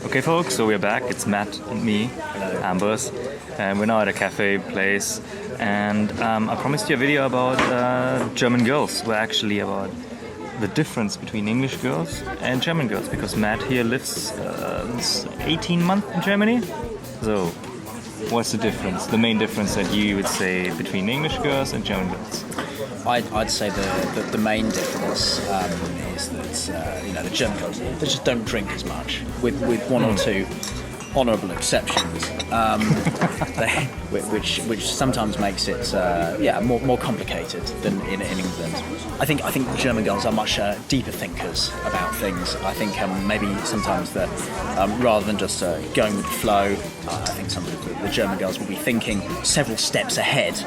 Okay folks, so we're back. It's Matt and me, Amboss, and we're now at a cafe place, and I promised you a video about German girls, well actually about the difference between English girls and German girls, because Matt here lives 18 months in Germany. So what's the difference, the main difference that you would say between English girls and German girls? I'd say the main difference is that the German girls, they just don't drink as much, with one or two honourable exceptions, which sometimes makes it more complicated than in England. I think German girls are much deeper thinkers about things. I think maybe sometimes that rather than just going with the flow, I think some of the German girls will be thinking several steps ahead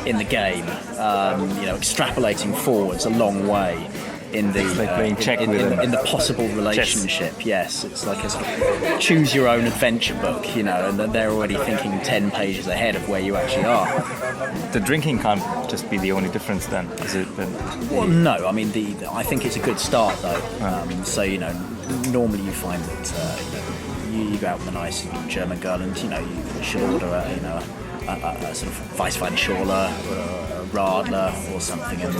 in the game, extrapolating forwards a long way in the in the possible relationship. Chess. Yes, it's like a sort of choose your own adventure book, and they're already thinking 10 pages ahead of where you actually are. The drinking can't just be the only difference then, is it? Well, no, I mean I think it's a good start though. Normally you find that you go out with a nice German girl and you should order a sort of Weissweinschorle or a Radler or something, and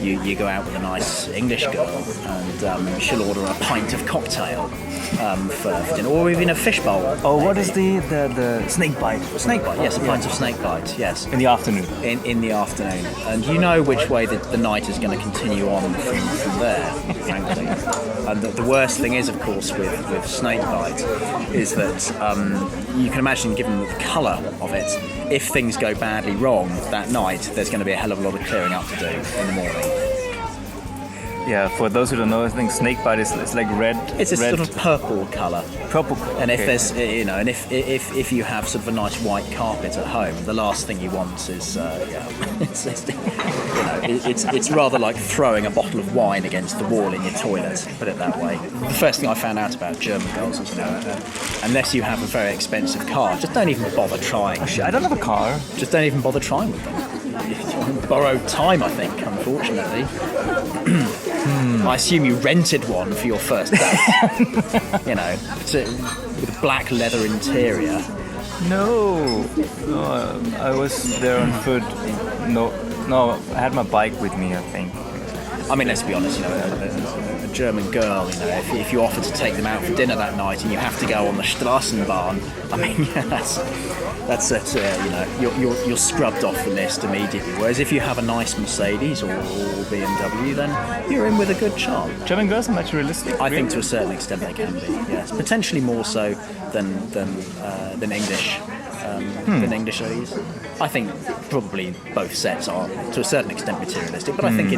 you go out with a nice English girl and she'll order a pint of cocktail for dinner, or even a fish bowl. Oh, what is the snake bite? Snake bite, yes, a pint of snake bite, yes. In the afternoon? In the afternoon. And you know which way the night is going to continue on from there, frankly. And the worst thing is, of course, with snake bite, is that you can imagine, given the colour of it, if things go badly wrong that night, there's going to be a hell of a lot of clearing up to do in the morning. Yeah, for those who don't know, I think snakebite is like red. It's a sort of purple colour. Purple. And if there's, and if you have sort of a nice white carpet at home, the last thing you want is, it's rather like throwing a bottle of wine against the wall in your toilet. Put it that way. The first thing I found out about German girls is, unless you have a very expensive car, just don't even bother trying. I don't have a car. Just don't even bother trying with them. Borrowed time, I think, unfortunately. I assume you rented one for your first date. With a black leather interior. No, I was there on foot. No, I had my bike with me, I think. I mean, let's be honest, a German girl, if you offer to take them out for dinner that night and you have to go on the Straßenbahn, I mean, that's it, you're scrubbed off the list immediately. Whereas if you have a nice Mercedes or BMW, then you're in with a good chance. German girls are materialistic. I think to a certain extent they can be, yes. Potentially more so than English. Than English ladies. I think probably both sets are to a certain extent materialistic, but I think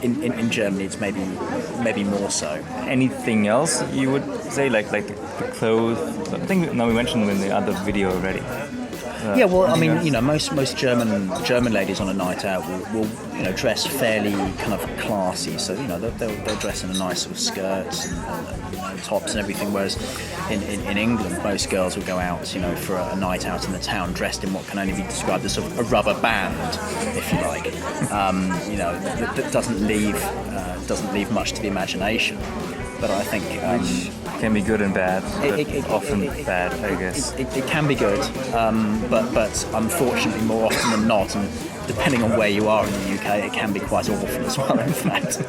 in Germany it's maybe more so. Anything else you would say, like the clothes? I think we mentioned them in the other video already. Yeah, well, I mean, most German ladies on a night out will dress fairly kind of classy. So they'll dress in a nice sort of skirts and tops and everything. Whereas in England, most girls will go out for a night out in the town dressed in what can only be described as sort of a rubber band, if you like. That doesn't leave much to the imagination. But I think which can be good and bad. Often bad, I guess. It can be good, but unfortunately, more often than not, and depending on where you are in the UK, it can be quite awful as well. In fact,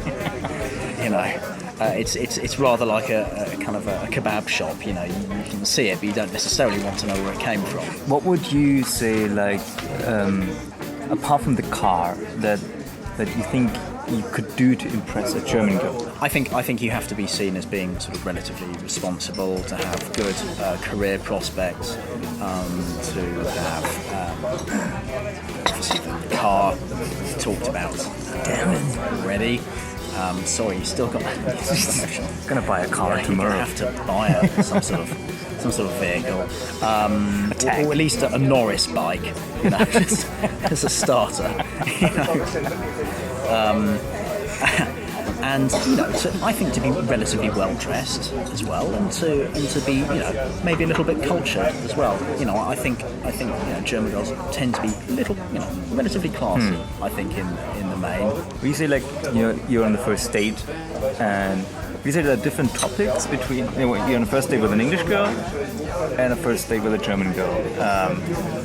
it's rather like a kind of a kebab shop. You can see it, but you don't necessarily want to know where it came from. What would you say, like, apart from the car, that you think you could do to impress a German girl? I think you have to be seen as being sort of relatively responsible, to have good career prospects, to have obviously the car we've talked about already. Sorry, you still got that. I'm gonna buy a car tomorrow. You're gonna have to buy some sort of vehicle, or at least a Norris bike, just as a starter. And I think to be relatively well dressed as well, and to be maybe a little bit cultured as well. I think German girls tend to be a little relatively classy. I think in the main. When you say like you're on the first date and you say there are different topics between you're on a first date with an English girl and a first date with a German girl.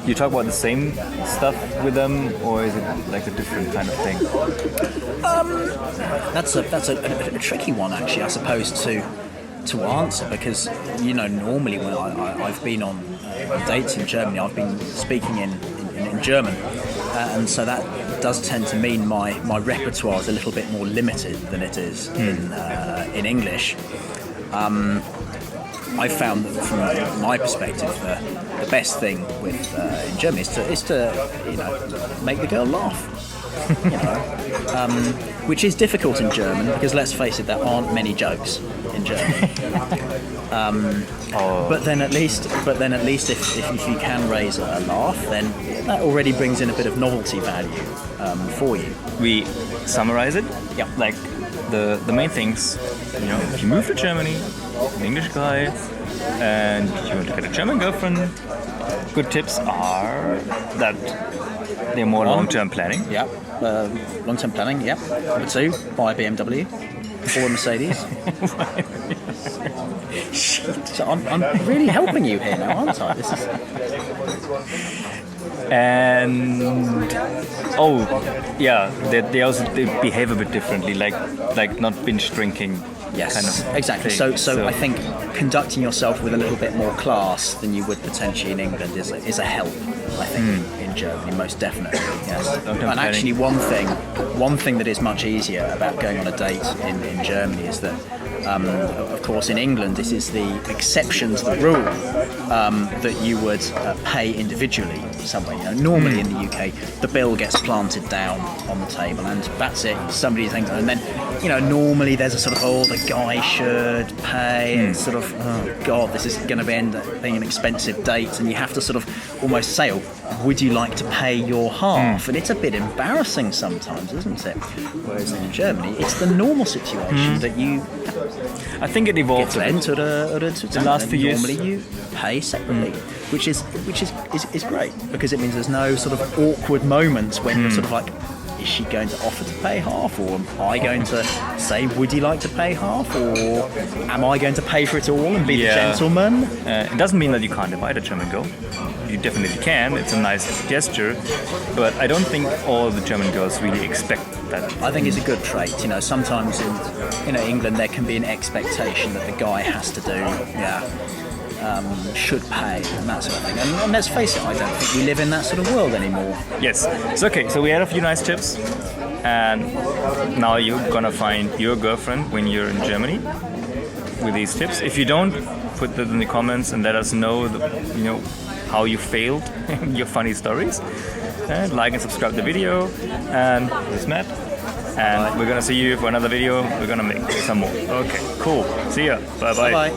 You talk about the same stuff with them, or is it like a different kind of thing? That's a tricky one, actually, I suppose, to answer, because normally when I've been on dates in Germany, I've been speaking in German, and so that does tend to mean my repertoire is a little bit more limited than it is in English. I found that from my perspective, the best thing with in Germany is to make the girl laugh. Which is difficult in German, because let's face it, there aren't many jokes in German. But then at least if you can raise a laugh, then that already brings in a bit of novelty value for you. We summarize it. Yeah. Like the main things. If you move to Germany, an English guy, and you want to get a German girlfriend, good tips are that they're more long-term planning. Yeah, long-term planning. Yeah. Number 2, buy a BMW or a Mercedes. So I'm really helping you here now, aren't I? This is... And they also behave a bit differently, like not binge drinking. Yes, kind of exactly. thing. So I think conducting yourself with a little bit more class than you would potentially in England is a help. I think in Germany, most definitely. Yes. And actually, one thing that is much easier about going on a date in Germany is that, of course, in England, this is the exception to the rule that you would pay individually somewhere. Normally in the UK, the bill gets planted down on the table, and that's it. Somebody thinks, and then normally there's a sort of the guy should pay, and sort of God, this is going to end up being an expensive date, and you have to sort of almost say, would you like to pay your half? And it's a bit embarrassing sometimes, isn't it? Whereas in Germany, it's the normal situation that you. I think it evolved the last few years. Normally you pay separately, which is great, because it means there's no sort of awkward moments when you're sort of like, is she going to offer to pay half, or am I going to say, would you like to pay half, or am I going to pay for it all and be the gentleman? It doesn't mean that you can't invite a German girl. You definitely can. It's a nice gesture, but I don't think all the German girls really expect that. I think it's a good trait. Sometimes in England there can be an expectation that the guy has to do, should pay and that sort of thing. And let's face it, I don't think we live in that sort of world anymore. Yes. So okay. So we had a few nice tips, and now you're gonna find your girlfriend when you're in Germany with these tips. If you don't, put that in the comments and let us know how you failed your funny stories. And like and subscribe to the video. And this is Matt. And we're gonna see you for another video. We're gonna make some more. Okay, cool. See ya. Bye bye. Bye.